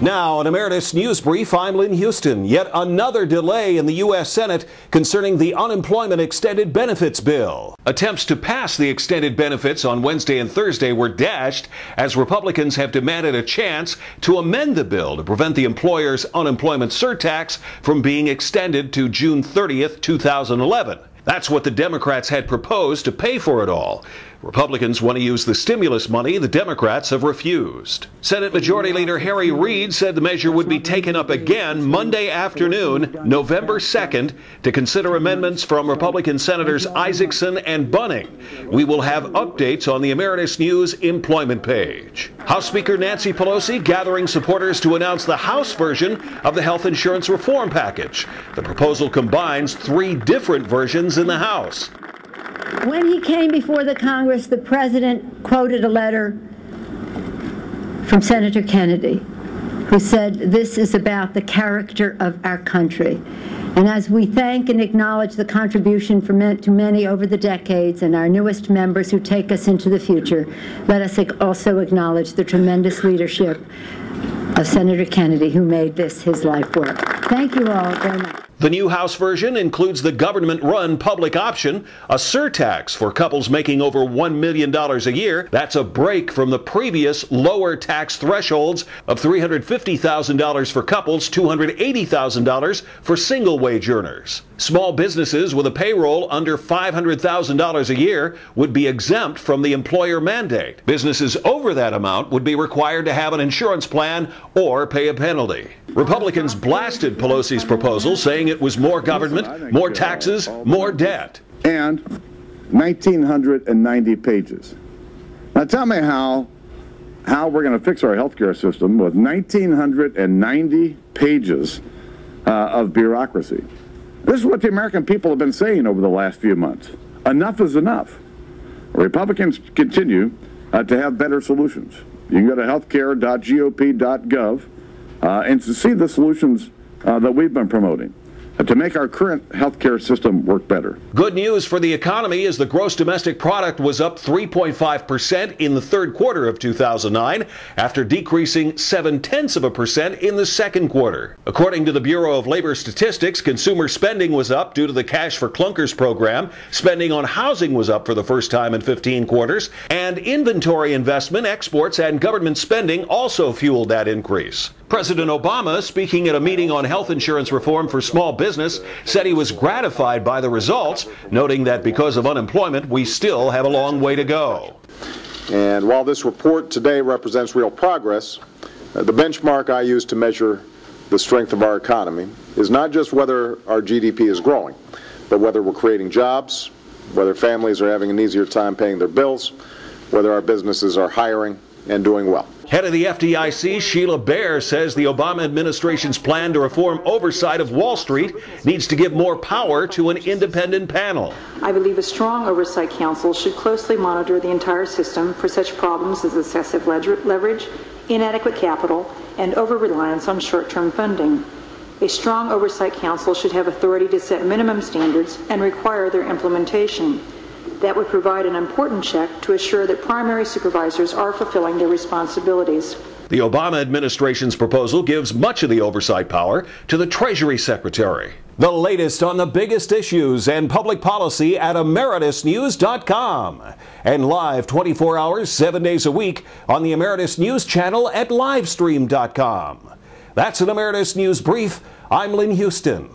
Now, an Emeritus News Brief, I'm Lynn Houston. Yet another delay in the U.S. Senate concerning the Unemployment Extended Benefits Bill. Attempts to pass the extended benefits on Wednesday and Thursday were dashed as Republicans have demanded a chance to amend the bill to prevent the employer's unemployment surtax from being extended to June 30th, 2011. That's what the Democrats had proposed to pay for it all. Republicans want to use the stimulus money. The Democrats have refused. Senate Majority Leader Harry Reid said the measure would be taken up again Monday afternoon, November 2nd, to consider amendments from Republican Senators Isaacson and Bunning. We will have updates on the Emeritus News employment page. House Speaker Nancy Pelosi gathering supporters to announce the House version of the health insurance reform package. The proposal combines 3 different versions in the House. When he came before the Congress, the President quoted a letter from Senator Kennedy, who said, "This is about the character of our country." And as we thank and acknowledge the contribution to many over the decades and our newest members who take us into the future, let us also acknowledge the tremendous leadership of Senator Kennedy, who made this his life work. Thank you all very much. The new House version includes the government-run public option, a surtax for couples making over $1 million a year. That's a break from the previous lower tax thresholds of $350,000 for couples, $280,000 for single-wage earners. Small businesses with a payroll under $500,000 a year would be exempt from the employer mandate. Businesses over that amount would be required to have an insurance plan or pay a penalty. Republicans blasted Pelosi's proposal, saying it was more government, more taxes, more debt. And 1,990 pages. Now tell me how we're going to fix our healthcare system with 1,990 pages of bureaucracy. This is what the American people have been saying over the last few months. Enough is enough. Republicans continue to have better solutions. You can go to healthcare.gop.gov and to see the solutions that we've been promoting to make our current healthcare system work better. Good news for the economy as the gross domestic product was up 3.5% in the third quarter of 2009 after decreasing 0.7% in the second quarter. According to the Bureau of Labor Statistics, consumer spending was up due to the Cash for Clunkers program. Spending on housing was up for the first time in 15 quarters, and inventory investment, exports, and government spending also fueled that increase. President Obama, speaking at a meeting on health insurance reform for small business, said he was gratified by the results, noting that because of unemployment, we still have a long way to go. And while this report today represents real progress, the benchmark I use to measure the strength of our economy is not just whether our GDP is growing, but whether we're creating jobs, whether families are having an easier time paying their bills, whether our businesses are hiring and doing well. Head of the FDIC, Sheila Bair, says the Obama administration's plan to reform oversight of Wall Street needs to give more power to an independent panel. I believe a strong oversight council should closely monitor the entire system for such problems as excessive leverage, inadequate capital, and over-reliance on short-term funding. A strong oversight council should have authority to set minimum standards and require their implementation. That would provide an important check to assure that primary supervisors are fulfilling their responsibilities. The Obama administration's proposal gives much of the oversight power to the Treasury Secretary. The latest on the biggest issues and public policy at emeritusnews.com. And live 24 hours, 7 days a week on the Emeritus News channel at livestream.com. That's an Emeritus News Brief. I'm Lynn Houston.